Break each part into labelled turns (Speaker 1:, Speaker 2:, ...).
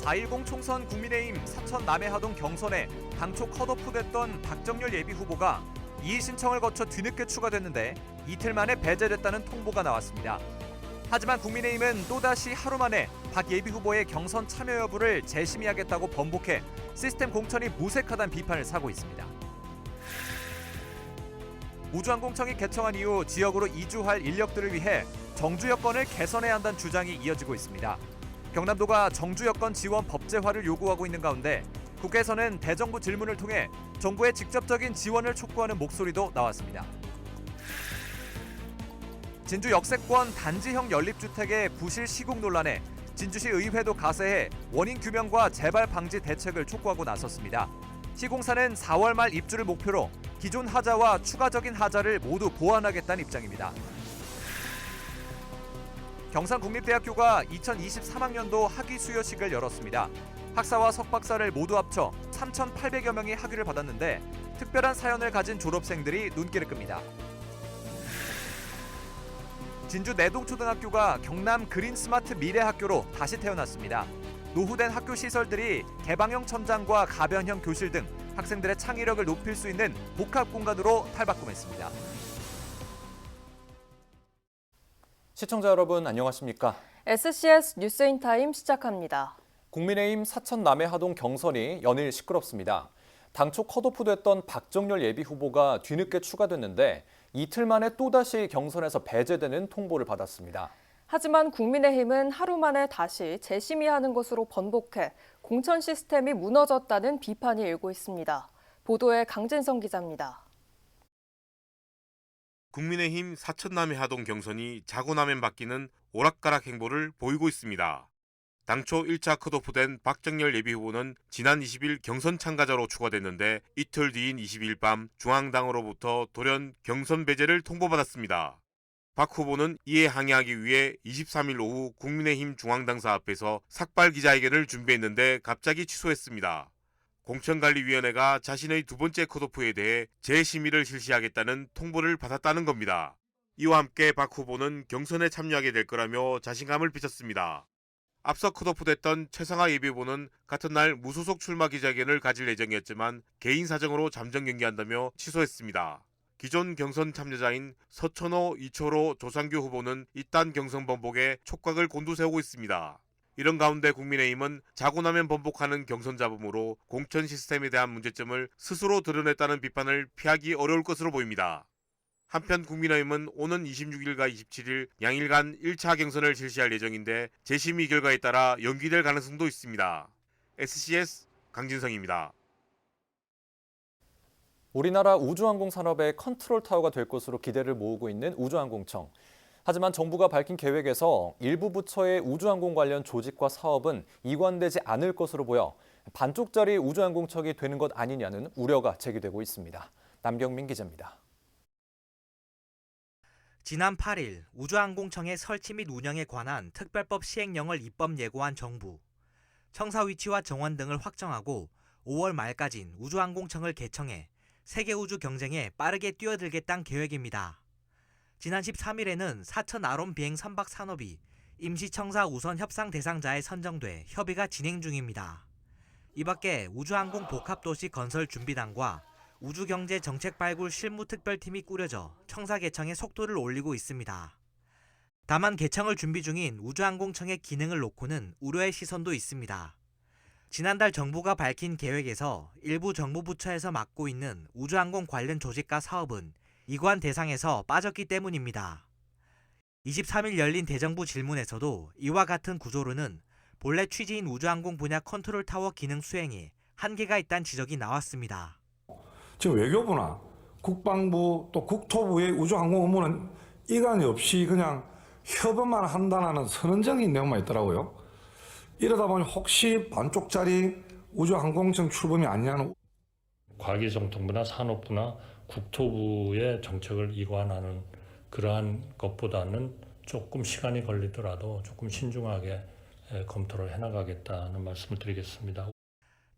Speaker 1: 4.10 총선 국민의힘 사천 남해하동 경선에 당초 컷오프됐던 박정열 예비후보가 이의 신청을 거쳐 뒤늦게 추가됐는데 이틀 만에 배제됐다는 통보가 나왔습니다. 하지만 국민의힘은 또다시 하루 만에 박 예비후보의 경선 참여 여부를 재심의하겠다고 번복해 시스템 공천이 무색하다는 비판을 사고 있습니다. 우주항공청이 개청한 이후 지역으로 이주할 인력들을 위해 정주 여건을 개선해야 한다는 주장이 이어지고 있습니다. 경남도가 정주 여건 지원 법제화를 요구하고 있는 가운데 국회에서는 대정부 질문을 통해 정부의 직접적인 지원을 촉구하는 목소리도 나왔습니다. 진주 역세권 단지형 연립주택의 부실 시공 논란에 진주시 의회도 가세해 원인 규명과 재발 방지 대책을 촉구하고 나섰습니다. 시공사는 4월 말 입주를 목표로 기존 하자와 추가적인 하자를 모두 보완하겠다는 입장입니다. 경상국립대학교가 2023학년도 학위 수여식을 열었습니다. 학사와 석박사를 모두 합쳐 3,800여 명이 학위를 받았는데 특별한 사연을 가진 졸업생들이 눈길을 끕니다. 진주 내동초등학교가 경남 그린스마트 미래학교로 다시 태어났습니다. 노후된 학교 시설들이 개방형 천장과 가변형 교실 등 학생들의 창의력을 높일 수 있는 복합 공간으로 탈바꿈했습니다.
Speaker 2: 시청자 여러분 안녕하십니까?
Speaker 3: SCS 뉴스인타임 시작합니다.
Speaker 2: 국민의힘 사천 남해하동 경선이 연일 시끄럽습니다. 당초 컷오프됐던 박정열 예비후보가 뒤늦게 추가됐는데 이틀 만에 또다시 경선에서 배제되는 통보를 받았습니다.
Speaker 3: 하지만 국민의힘은 하루 만에 다시 재심의하는 것으로 번복해 공천 시스템이 무너졌다는 비판이 일고 있습니다. 보도에 강진성 기자입니다.
Speaker 4: 국민의힘 사천남해하동 경선이 자고 나면 바뀌는 오락가락 행보를 보이고 있습니다. 당초 1차 컷오프된 박정열 예비후보는 지난 20일 경선 참가자로 추가됐는데 이틀 뒤인 22일 밤 중앙당으로부터 돌연 경선 배제를 통보받았습니다. 박 후보는 이에 항의하기 위해 23일 오후 국민의힘 중앙당사 앞에서 삭발 기자회견을 준비했는데 갑자기 취소했습니다. 공천관리위원회가 자신의 두 번째 컷오프에 대해 재심의를 실시하겠다는 통보를 받았다는 겁니다. 이와 함께 박 후보는 경선에 참여하게 될 거라며 자신감을 비쳤습니다. 앞서 컷오프됐던 최상하 예비후보는 같은 날 무소속 출마 기자회견을 가질 예정이었지만 개인 사정으로 잠정 연기한다며 취소했습니다. 기존 경선 참여자인 서천호, 이철호, 조상규 후보는 이딴 경선 번복에 촉각을 곤두세우고 있습니다. 이런 가운데 국민의힘은 자고 나면 번복하는 경선 잡음으로 공천 시스템에 대한 문제점을 스스로 드러냈다는 비판을 피하기 어려울 것으로 보입니다. 한편 국민의힘은 오는 26일과 27일 양일간 1차 경선을 실시할 예정인데 재심의 결과에 따라 연기될 가능성도 있습니다. SCS 강진성입니다.
Speaker 2: 우리나라 우주항공 산업의 컨트롤 타워가 될 것으로 기대를 모으고 있는 우주항공청. 하지만 정부가 밝힌 계획에서 일부 부처의 우주항공 관련 조직과 사업은 이관되지 않을 것으로 보여 반쪽짜리 우주항공청이 되는 것 아니냐는 우려가 제기되고 있습니다. 남경민 기자입니다.
Speaker 5: 지난 8일 우주항공청의 설치 및 운영에 관한 특별법 시행령을 입법 예고한 정부. 청사 위치와 정원 등을 확정하고 5월 말까진 우주항공청을 개청해 세계 우주 경쟁에 빠르게 뛰어들겠다는 계획입니다. 지난 13일에는 사천 아롬 비행 선박 산업이 임시청사 우선 협상 대상자에 선정돼 협의가 진행 중입니다. 이 밖에 우주항공 복합도시 건설 준비단과 우주경제정책발굴 실무특별팀이 꾸려져 청사 개청의 속도를 올리고 있습니다. 다만 개청을 준비 중인 우주항공청의 기능을 놓고는 우려의 시선도 있습니다. 지난달 정부가 밝힌 계획에서 일부 정부 부처에서 맡고 있는 우주항공 관련 조직과 사업은 이관 대상에서 빠졌기 때문입니다. 23일 열린 대정부 질문에서도 이와 같은 구조로는 본래 취지인 우주항공 분야 컨트롤 타워 기능 수행에 한계가 있다는 지적이 나왔습니다.
Speaker 6: 지금 외교부나 국방부 또 국토부의 우주항공 업무는 이관이 없이 그냥 협업만 한다는 선언적인 내용만 있더라고요. 이러다 보니 혹시 반쪽짜리 우주항공청 출범이 아니냐는.
Speaker 7: 과기정통부나 산업부나 국토부의 정책을 이관하는 그러한 것보다는 조금 시간이 걸리더라도 조금 신중하게 검토를 해나가겠다는 말씀을 드리겠습니다.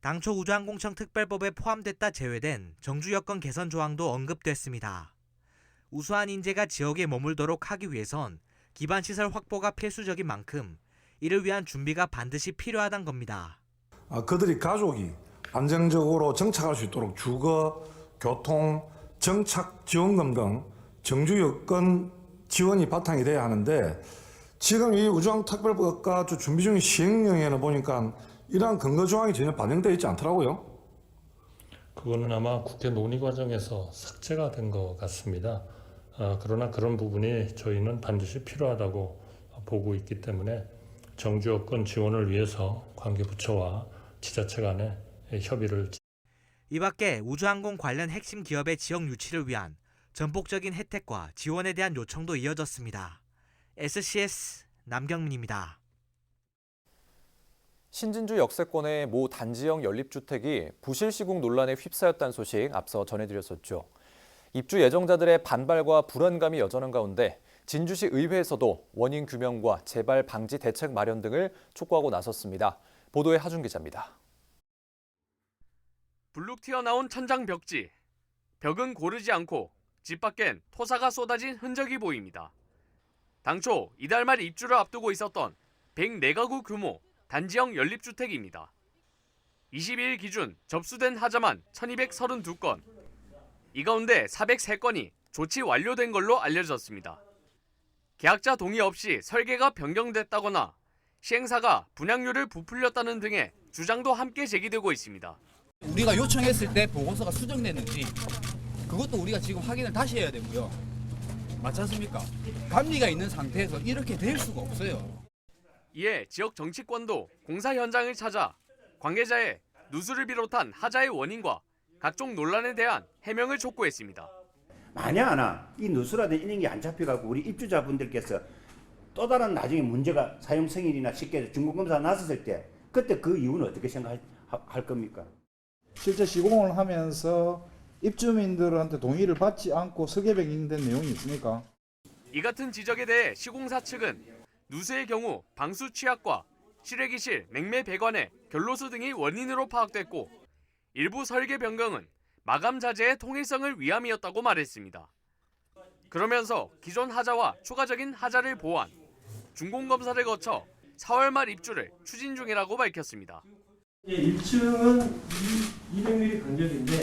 Speaker 5: 당초 우주항공청 특별법에 포함됐다 제외된 정주 여건 개선 조항도 언급됐습니다. 우수한 인재가 지역에 머물도록 하기 위해선 기반시설 확보가 필수적인 만큼 이를 위한 준비가 반드시 필요하단 겁니다.
Speaker 6: 그들이 가족이 안정적으로 정착할 수 있도록 주거, 교통, 정착 지원금 등 정주 여건 지원이 바탕이 돼야 하는데 지금 이 우주항특별법과 준비 중인 시행령에는 보니까 이러한 근거 조항이 전혀 반영되어 있지 않더라고요.
Speaker 7: 그거는 아마 국회 논의 과정에서 삭제가 된 것 같습니다. 그러나 그런 부분이 저희는 반드시 필요하다고 보고 있기 때문에 정주 여건 지원을 위해서 관계부처와 지자체 간에 협의를.
Speaker 5: 이 밖에 우주항공 관련 핵심 기업의 지역 유치를 위한 전폭적인 혜택과 지원에 대한 요청도 이어졌습니다. SCS 남경민입니다.
Speaker 2: 신진주 역세권의 모 단지형 연립주택이 부실 시공 논란에 휩싸였다는 소식 앞서 전해드렸었죠. 입주 예정자들의 반발과 불안감이 여전한 가운데 진주시 의회에서도 원인 규명과 재발 방지 대책 마련 등을 촉구하고 나섰습니다. 보도에 하준 기자입니다.
Speaker 8: 불룩 튀어나온 천장 벽지. 벽은 고르지 않고 집 밖엔 토사가 쏟아진 흔적이 보입니다. 당초 이달 말 입주를 앞두고 있었던 104가구 규모 단지형 연립주택입니다. 22일 기준 접수된 하자만 1232건. 이 가운데 403건이 조치 완료된 걸로 알려졌습니다. 계약자 동의 없이 설계가 변경됐다거나 시행사가 분양료를 부풀렸다는 등의 주장도 함께 제기되고 있습니다.
Speaker 9: 우리가 요청했을 때 보고서가 수정됐는지 그것도 우리가 지금 확인을 다시 해야 되고요. 맞지 않습니까? 감리가 있는 상태에서 이렇게 될 수가 없어요.
Speaker 8: 이에 지역 정치권도 공사 현장을 찾아 관계자의 누수를 비롯한 하자의 원인과 각종 논란에 대한 해명을 촉구했습니다.
Speaker 10: 만약 하나 이 누수라든 이런 게 안 잡혀가고 우리 입주자분들께서 또 다른 나중에 문제가 사용 승인이나 쉽게 준공검사가 나섰을 때 그때 그 이유는 어떻게 생각할 겁니까?
Speaker 11: 실제 시공을 하면서 입주민들한테 동의를 받지 않고 설계변경된 내용이 있습니까?
Speaker 8: 이 같은 지적에 대해 시공사 측은 누수의 경우 방수 취약과 실외기실, 냉매 배관의 결로수 등이 원인으로 파악됐고 일부 설계 변경은 마감 자재의 통일성을 위함이었다고 말했습니다. 그러면서 기존 하자와 추가적인 하자를 보완, 준공검사를 거쳐 4월 말 입주를 추진 중이라고 밝혔습니다.
Speaker 12: 1층은 200mm 간격인데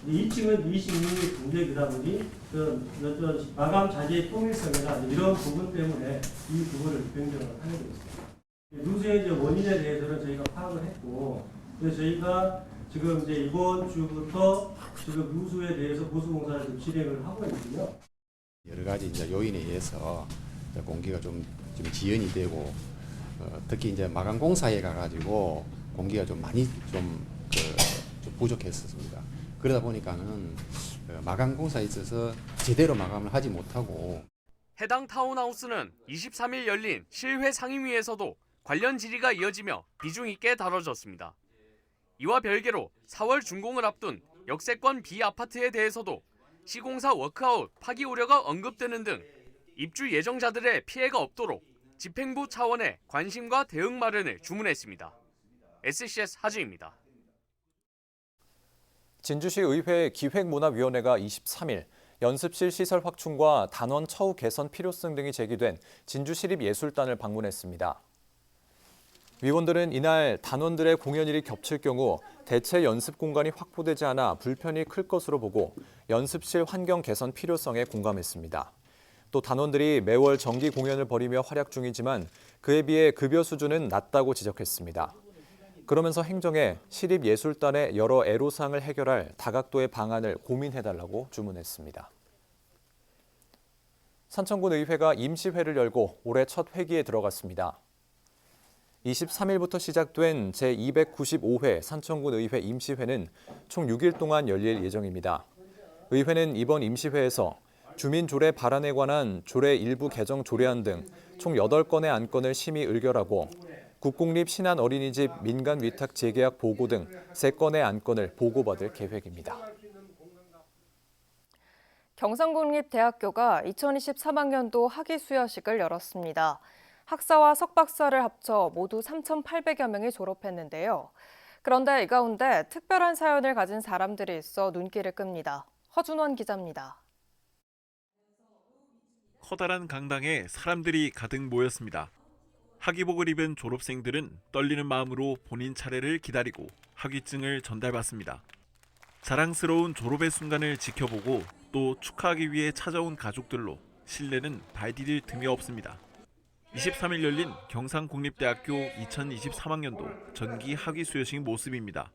Speaker 12: 2층은 20mm 간격이다 보니 어떤 마감 자재의 통일성이나 이런 부분 때문에 이 부분을 변경을 하게 되었습니다. 누수의 원인에 대해서는 저희가 파악을 했고, 그래서 저희가 지금 이번 주부터 지금 누수에 대해서 보수공사를 좀 진행을 하고 있고요.
Speaker 13: 여러 가지 요인에 의해서 공기가 좀 지연이 되고, 특히 마감 공사에 가가지고 공기가 좀 많이 좀 부족했었습니다. 그러다 보니까는 마감 공사에 있어서 제대로 마감을 하지 못하고.
Speaker 8: 해당 타운하우스는 23일 열린 실회 상임위에서도 관련 질의가 이어지며 비중 있게 다뤄졌습니다. 이와 별개로 4월 준공을 앞둔 역세권 B아파트에 대해서도 시공사 워크아웃 파기 우려가 언급되는 등 입주 예정자들의 피해가 없도록 집행부 차원의 관심과 대응 마련을 주문했습니다. SCS 하주입니다.
Speaker 2: 진주시 의회 기획문화위원회가 23일 연습실 시설 확충과 단원 처우 개선 필요성 등이 제기된 진주시립예술단을 방문했습니다. 위원들은 이날 단원들의 공연일이 겹칠 경우 대체 연습 공간이 확보되지 않아 불편이 클 것으로 보고 연습실 환경 개선 필요성에 공감했습니다. 또 단원들이 매월 정기 공연을 벌이며 활약 중이지만 그에 비해 급여 수준은 낮다고 지적했습니다. 그러면서 행정에 시립예술단의 여러 애로사항을 해결할 다각도의 방안을 고민해달라고 주문했습니다. 산청군 의회가 임시회를 열고 올해 첫 회기에 들어갔습니다. 23일부터 시작된 제295회 산청군 의회 임시회는 총 6일 동안 열릴 예정입니다. 의회는 이번 임시회에서 주민 조례 발안에 관한 조례 일부 개정 조례안 등 총 8건의 안건을 심의 의결하고 국공립 신안 어린이집 민간 위탁 재계약 보고 등 3건의 안건을 보고받을 계획입니다.
Speaker 3: 경상국립대학교가 2023학년도 학위 수여식을 열었습니다. 학사와 석박사를 합쳐 모두 3,800여 명이 졸업했는데요. 그런데 이 가운데 특별한 사연을 가진 사람들이 있어 눈길을 끕니다. 허준원 기자입니다.
Speaker 14: 커다란 강당에 사람들이 가득 모였습니다. 학위복을 입은 졸업생들은 떨리는 마음으로 본인 차례를 기다리고 학위증을 전달받습니다. 자랑스러운 졸업의 순간을 지켜보고 또 축하하기 위해 찾아온 가족들로 실내는 발 디딜 틈이 없습니다. 23일 열린 경상국립대학교 2023학년도 전기 학위 수여식 모습입니다.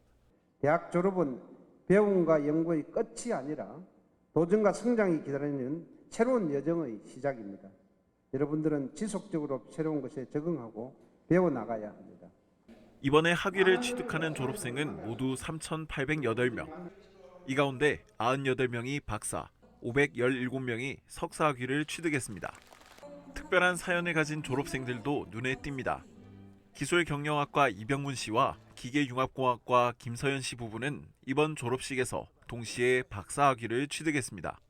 Speaker 15: 대학 졸업은 배움과 연구의 끝이 아니라 도전과 성장이 기다리는 새로운 여정의 시작입니다. 여러분들은 지속적으로 새로운 것에 적응하고 배워나가야 합니다.
Speaker 14: 이번에 학위를 취득하는 졸업생은 모두 3,808명. 이 가운데 98명이 박사, 517명이 석사 학위를 취득했습니다. 특별한 사연을 가진 졸업생들도 눈에 띕니다. 기술경영학과 이병문 씨와 기계융합공학과 김서연 씨 부부는 이번 졸업식에서 동시에 박사 학위를 취득했습니다.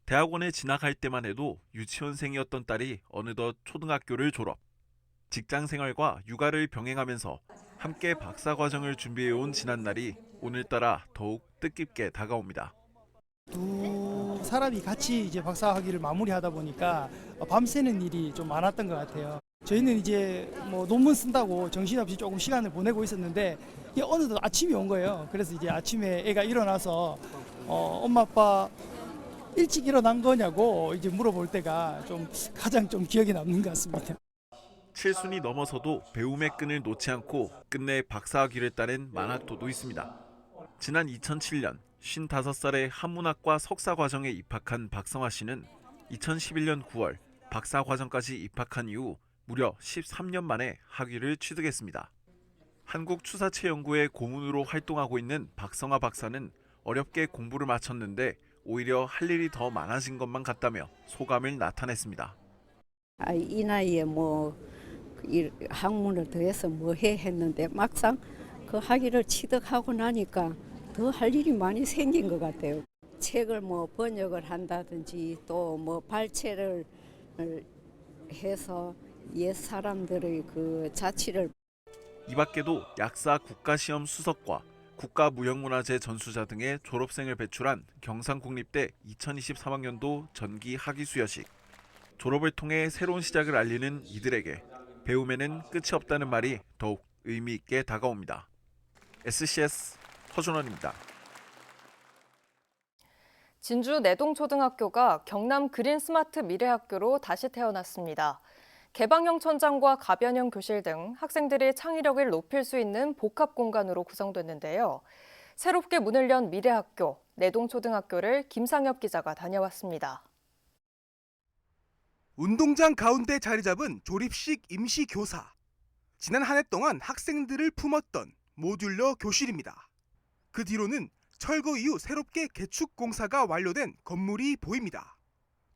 Speaker 14: 대학원에 진학할 때만 해도 유치원생이었던 딸이 어느덧 초등학교를 졸업. 직장 생활과 육아를 병행하면서 함께 박사 과정을 준비해온 지난날이 오늘따라 더욱 뜻깊게 다가옵니다.
Speaker 16: 두 사람이 같이 이제 박사 학위를 마무리하다 보니까 밤새는 일이 좀 많았던 것 같아요. 저희는 이제 뭐 논문 쓴다고 정신없이 조금 시간을 보내고 있었는데 이게 어느덧 아침이 온 거예요. 그래서 이제 아침에 애가 일어나서 엄마 아빠 일찍 일어난 거냐고 이제 물어볼 때가 좀 가장 좀 기억에 남는 것 같습니다.
Speaker 14: 7순이 넘어서도 배움의 끈을 놓지 않고 끝내 박사학위를 따낸 만학도도 있습니다. 지난 2007년 55살의 한문학과 석사 과정에 입학한 박성화 씨는 2011년 9월 박사 과정까지 입학한 이후 무려 13년 만에 학위를 취득했습니다. 한국추사체연구회 고문으로 활동하고 있는 박성화 박사는 어렵게 공부를 마쳤는데 오히려 할 일이 더 많아진 것만 같다며 소감을 나타냈습니다.
Speaker 17: 이 나이에 뭐 학문을 더해서 뭐 해 했는데 막상 그 학위를 취득하고 나니까 더 할 일이 많이 생긴 것 같아요. 책을 뭐 번역을 한다든지 또 뭐 발췌를 해서 옛 사람들의 그 자취를
Speaker 14: 이 밖에도 약사 국가시험 수석과 국가무형문화재 전수자 등의 졸업생을 배출한 경상국립대 2023학년도 전기 학위 수여식. 졸업을 통해 새로운 시작을 알리는 이들에게 배움에는 끝이 없다는 말이 더욱 의미 있게 다가옵니다. SCS 허준원입니다.
Speaker 3: 진주 내동초등학교가 경남 그린스마트 미래학교로 다시 태어났습니다. 개방형 천장과 가변형 교실 등 학생들이 창의력을 높일 수 있는 복합 공간으로 구성됐는데요. 새롭게 문을 연 미래학교, 내동초등학교를 김상엽 기자가 다녀왔습니다.
Speaker 18: 운동장 가운데 자리 잡은 조립식 임시교사. 지난 한 해 동안 학생들을 품었던 모듈러 교실입니다. 그 뒤로는 철거 이후 새롭게 개축 공사가 완료된 건물이 보입니다.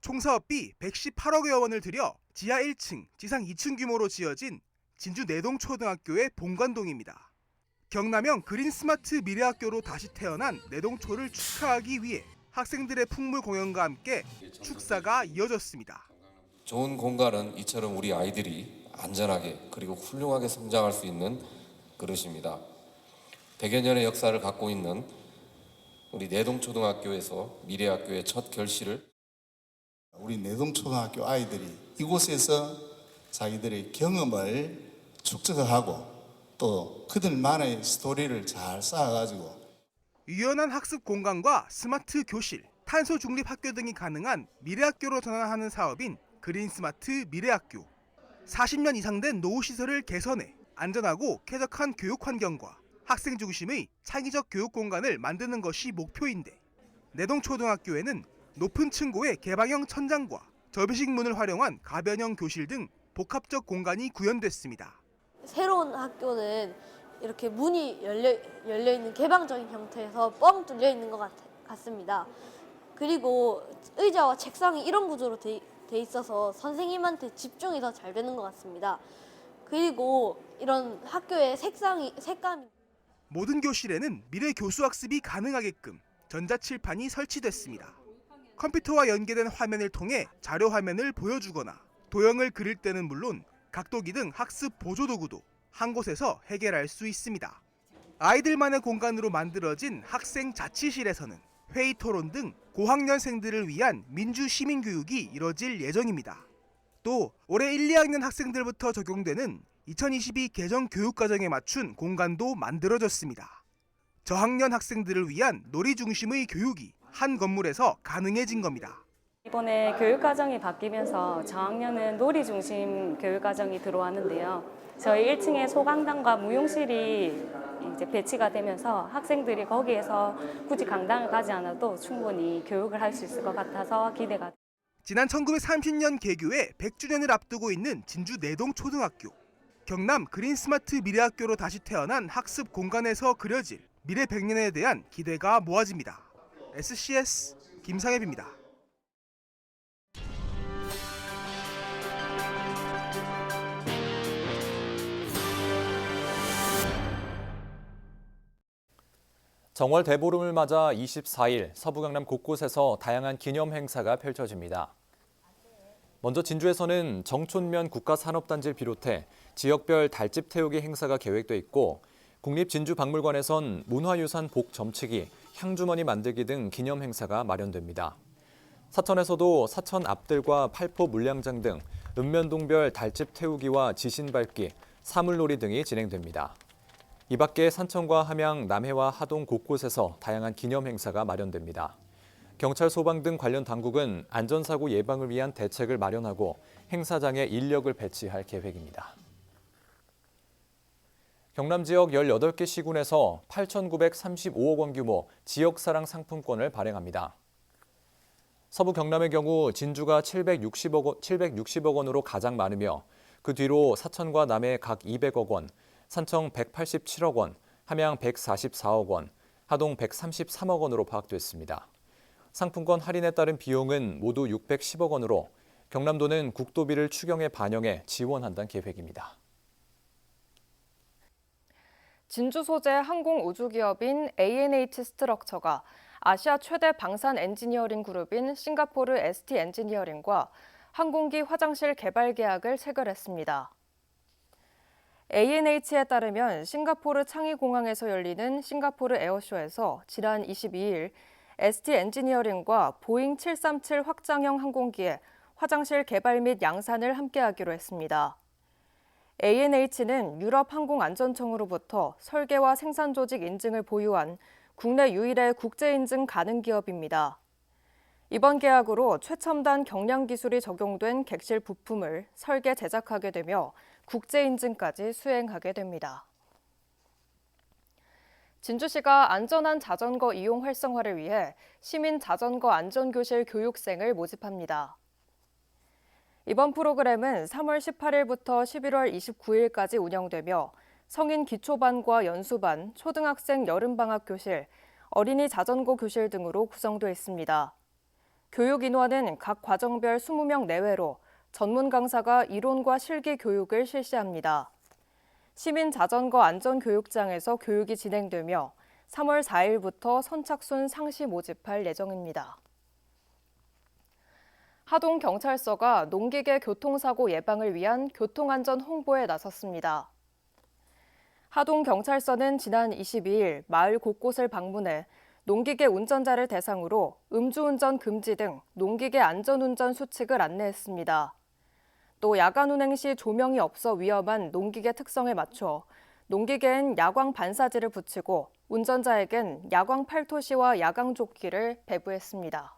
Speaker 18: 총 사업비 118억여 원을 들여 지하 1층, 지상 2층 규모로 지어진 진주 내동초등학교의 본관동입니다. 경남형 그린스마트 미래학교로 다시 태어난 내동초를 축하하기 위해 학생들의 풍물 공연과 함께 축사가 이어졌습니다.
Speaker 19: 좋은 공간은 이처럼 우리 아이들이 안전하게 그리고 훌륭하게 성장할 수 있는 그릇입니다. 100여 년의 역사를 갖고 있는 우리 내동초등학교에서 미래학교의 첫 결실을
Speaker 20: 우리 내동초등학교 아이들이 이곳에서 자기들의 경험을 축적하고 또 그들만의 스토리를 잘 쌓아가지고
Speaker 18: 유연한 학습 공간과 스마트 교실, 탄소 중립 학교 등이 가능한 미래학교로 전환하는 사업인 그린스마트 미래학교. 40년 이상 된 노후시설을 개선해 안전하고 쾌적한 교육 환경과 학생 중심의 창의적 교육 공간을 만드는 것이 목표인데 내동초등학교에는 높은 층고의 개방형 천장과 접이식 문을 활용한 가변형 교실 등 복합적 공간이 구현됐습니다.
Speaker 21: 새로운 학교는 이렇게 문이 열려 있는 개방적인 형태에서 뻥 뚫려 있는 것 같습니다. 그리고 의자와 책상이 이런 구조로 돼 있어서 선생님한테 집중이 더 잘 되는 것 같습니다. 그리고 이런 학교의 색감이
Speaker 18: 모든 교실에는 미래 교수 학습이 가능하게끔 전자칠판이 설치됐습니다. 컴퓨터와 연계된 화면을 통해 자료 화면을 보여주거나 도형을 그릴 때는 물론 각도기 등 학습 보조도구도 한 곳에서 해결할 수 있습니다. 아이들만의 공간으로 만들어진 학생 자치실에서는 회의 토론 등 고학년생들을 위한 민주 시민교육이 이뤄질 예정입니다. 또 올해 1, 2학년 학생들부터 적용되는 2022 개정 교육과정에 맞춘 공간도 만들어졌습니다. 저학년 학생들을 위한 놀이 중심의 교육이 한 건물에서 가능해진 겁니다.
Speaker 1: 이번에 교육과정이 바뀌면서 저학년은 놀이 중심 교육과정이 들어왔는데요. 저희 1층에 소강당과 무용실이 이제 배치가 되면서 학생들이 거기에서 굳이 강당을 가지 않아도 충분히 교육을 할 수 있을 것 같아서 기대가 됩니다.
Speaker 18: 지난 1930년 개교에 100주년을 앞두고 있는 진주 내동초등학교. 경남 그린스마트 미래학교로 다시 태어난 학습 공간에서 그려질 미래 100년에 대한 기대가 모아집니다. SCS 김상엽입니다.
Speaker 2: 정월 대보름을 맞아 24일 서부 경남 곳곳에서 다양한 기념 행사가 펼쳐집니다. 먼저 진주에서는 정촌면 국가산업단지를 비롯해 지역별 달집 태우기 행사가 계획돼 있고 국립진주박물관에선 문화유산 복 점치기, 향주머니 만들기 등 기념 행사가 마련됩니다. 사천에서도 사천 앞들과 팔포 물량장 등 읍면동별 달집 태우기와 지신 밟기, 사물놀이 등이 진행됩니다. 이 밖에 산천과 함양, 남해와 하동 곳곳에서 다양한 기념 행사가 마련됩니다. 경찰, 소방 등 관련 당국은 안전사고 예방을 위한 대책을 마련하고 행사장에 인력을 배치할 계획입니다. 경남 지역 18개 시군에서 8,935억 원 규모 지역사랑 상품권을 발행합니다. 서부 경남의 경우 진주가 760억 원으로 가장 많으며 그 뒤로 사천과 남해 각 200억 원, 산청 187억 원, 함양 144억 원, 하동 133억 원으로 파악됐습니다. 상품권 할인에 따른 비용은 모두 610억 원으로 경남도는 국도비를 추경에 반영해 지원한다는 계획입니다.
Speaker 3: 진주 소재 항공우주기업인 ANH 스트럭처가 아시아 최대 방산 엔지니어링 그룹인 싱가포르 ST 엔지니어링과 항공기 화장실 개발 계약을 체결했습니다. ANH에 따르면 싱가포르 창의공항에서 열리는 싱가포르 에어쇼에서 지난 22일 ST 엔지니어링과 보잉 737 확장형 항공기의 화장실 개발 및 양산을 함께하기로 했습니다. ANH는 유럽항공안전청으로부터 설계와 생산 조직 인증을 보유한 국내 유일의 국제인증 가능 기업입니다. 이번 계약으로 최첨단 경량 기술이 적용된 객실 부품을 설계 제작하게 되며 국제인증까지 수행하게 됩니다. 진주시가 안전한 자전거 이용 활성화를 위해 시민 자전거 안전교실 교육생을 모집합니다. 이번 프로그램은 3월 18일부터 11월 29일까지 운영되며 성인 기초반과 연수반, 초등학생 여름방학 교실, 어린이 자전거 교실 등으로 구성되어 있습니다. 교육 인원은 각 과정별 20명 내외로 전문 강사가 이론과 실기 교육을 실시합니다. 시민 자전거 안전교육장에서 교육이 진행되며 3월 4일부터 선착순 상시 모집할 예정입니다. 하동경찰서가 농기계 교통사고 예방을 위한 교통안전 홍보에 나섰습니다. 하동경찰서는 지난 22일 마을 곳곳을 방문해 농기계 운전자를 대상으로 음주운전 금지 등 농기계 안전운전 수칙을 안내했습니다. 또 야간 운행 시 조명이 없어 위험한 농기계 특성에 맞춰 농기계엔 야광 반사지를 붙이고 운전자에겐 야광 팔토시와 야광 조끼를 배부했습니다.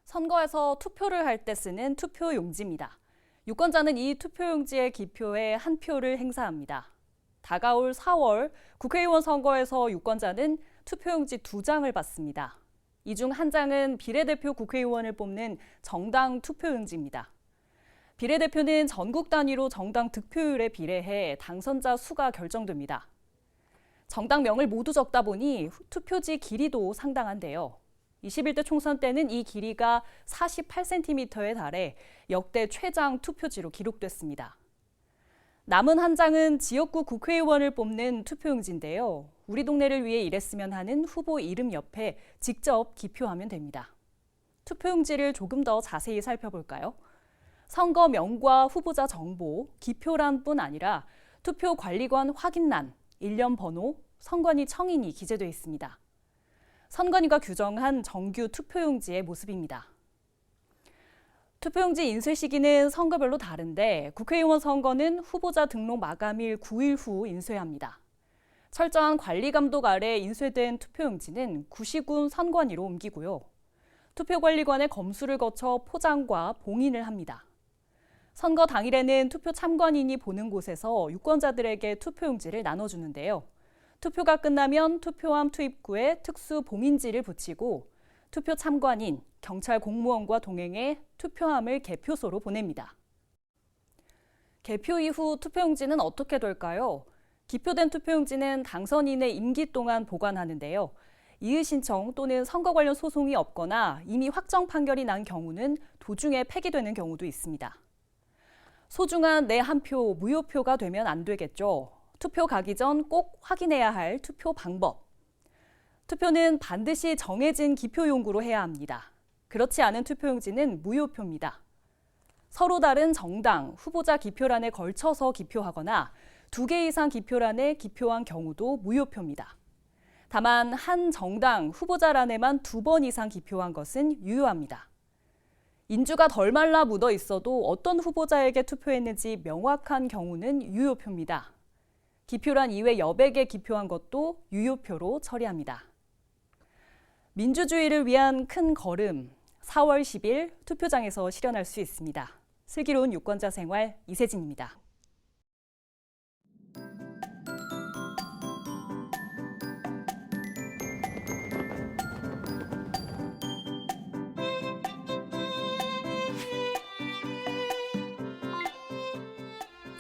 Speaker 22: 선거에서 투표를 할 때 쓰는 투표용지입니다. 유권자는 이 투표용지의 기표에 한 표를 행사합니다. 다가올 4월 국회의원 선거에서 유권자는 투표용지 2장을 받습니다. 이 중 한 장은 비례대표 국회의원을 뽑는 정당 투표용지입니다. 비례대표는 전국 단위로 정당 득표율에 비례해 당선자 수가 결정됩니다. 정당명을 모두 적다 보니 투표지 길이도 상당한데요. 21대 총선 때는 이 길이가 48cm에 달해 역대 최장 투표지로 기록됐습니다. 남은 한 장은 지역구 국회의원을 뽑는 투표용지인데요. 우리 동네를 위해 일했으면 하는 후보 이름 옆에 직접 기표하면 됩니다. 투표용지를 조금 더 자세히 살펴볼까요? 선거명과 후보자 정보, 기표란뿐 아니라 투표관리관 확인란, 일련 번호, 선관위 청인이 기재돼 있습니다. 선관위가 규정한 정규 투표용지의 모습입니다. 투표용지 인쇄 시기는 선거별로 다른데 국회의원 선거는 후보자 등록 마감일 9일 후 인쇄합니다. 철저한 관리 감독 아래 인쇄된 투표용지는 구시군 선관위로 옮기고요. 투표관리관의 검수를 거쳐 포장과 봉인을 합니다. 선거 당일에는 투표 참관인이 보는 곳에서 유권자들에게 투표용지를 나눠주는데요. 투표가 끝나면 투표함 투입구에 특수 봉인지를 붙이고 투표 참관인, 경찰 공무원과 동행해 투표함을 개표소로 보냅니다. 개표 이후 투표용지는 어떻게 될까요? 기표된 투표용지는 당선인의 임기 동안 보관하는데요. 이의 신청 또는 선거 관련 소송이 없거나 이미 확정 판결이 난 경우는 도중에 폐기되는 경우도 있습니다. 소중한 내 한 표, 무효표가 되면 안 되겠죠. 투표 가기 전 꼭 확인해야 할 투표 방법. 투표는 반드시 정해진 기표용구로 해야 합니다. 그렇지 않은 투표용지는 무효표입니다. 서로 다른 정당, 후보자 기표란에 걸쳐서 기표하거나 2개 이상 기표란에 기표한 경우도 무효표입니다. 다만 한 정당, 후보자란에만 2번 이상 기표한 것은 유효합니다. 인주가 덜 말라 묻어 있어도 어떤 후보자에게 투표했는지 명확한 경우는 유효표입니다. 기표란 이외 여백에 기표한 것도 유효표로 처리합니다. 민주주의를 위한 큰 걸음, 4월 10일 투표장에서 실현할 수 있습니다. 슬기로운 유권자 생활 이세진입니다.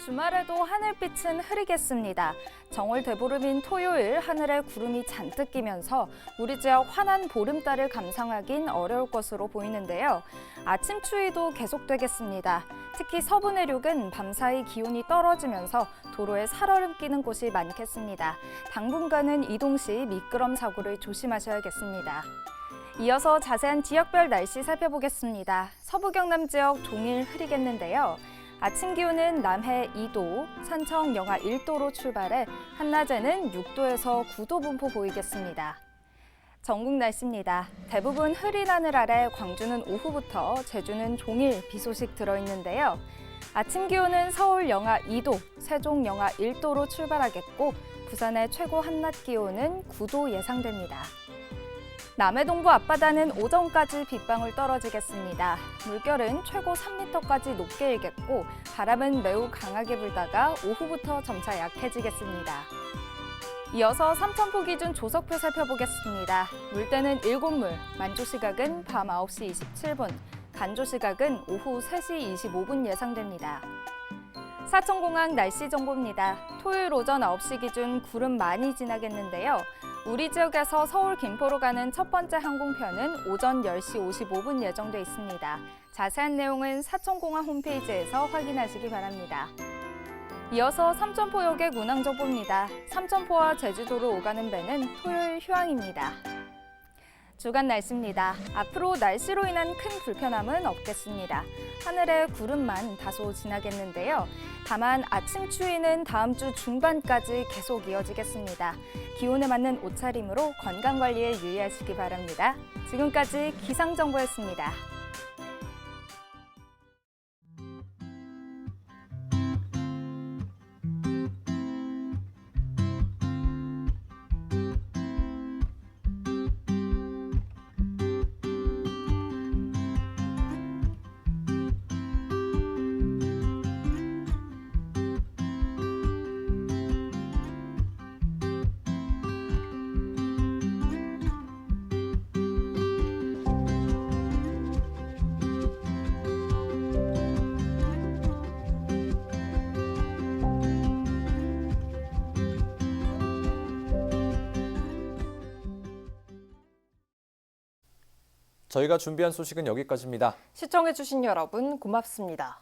Speaker 4: 주말에도 하늘빛은 흐리겠습니다. 정월 대보름인 토요일 하늘에 구름이 잔뜩 끼면서 우리 지역 환한 보름달을 감상하긴 어려울 것으로 보이는데요. 아침 추위도 계속되겠습니다. 특히 서부 내륙은 밤사이 기온이 떨어지면서 도로에 살얼음 끼는 곳이 많겠습니다. 당분간은 이동 시 미끄럼 사고를 조심하셔야겠습니다. 이어서 자세한 지역별 날씨 살펴보겠습니다. 서부 경남 지역 종일 흐리겠는데요. 아침 기온은 남해 2도, 산청 영하 1도로 출발해 한낮에는 6도에서 9도 분포 보이겠습니다. 전국 날씨입니다. 대부분 흐린 하늘 아래 광주는 오후부터 제주는 종일 비 소식 들어있는데요. 아침 기온은 서울 영하 2도, 세종 영하 1도로 출발하겠고 부산의 최고 한낮 기온은 9도 예상됩니다. 남해동부 앞바다는 오전까지 빗방울 떨어지겠습니다. 물결은 최고 3m까지 높게 일겠고 바람은 매우 강하게 불다가 오후부터 점차 약해지겠습니다. 이어서 삼천포 기준 조석표 살펴보겠습니다. 물때는 7물, 만조 시각은 밤 9시 27분, 간조 시각은 오후 3시 25분 예상됩니다. 사천공항 날씨 정보입니다. 토요일 오전 9시 기준 구름 많이 지나겠는데요. 우리 지역에서 서울 김포로 가는 첫 번째 항공편은 오전 10시 55분 예정돼 있습니다. 자세한 내용은 사천공항 홈페이지에서 확인하시기 바랍니다. 이어서 삼천포역의 운항 정보입니다. 삼천포와 제주도로 오가는 배는 토요일 휴항입니다. 주간 날씨입니다. 앞으로 날씨로 인한 큰 불편함은 없겠습니다. 하늘에 구름만 다소 지나겠는데요. 다만 아침 추위는 다음 주 중반까지 계속 이어지겠습니다. 기온에 맞는 옷차림으로 건강관리에 유의하시기 바랍니다. 지금까지 기상정보였습니다.
Speaker 2: 저희가 준비한 소식은 여기까지입니다.
Speaker 3: 시청해주신 여러분 고맙습니다.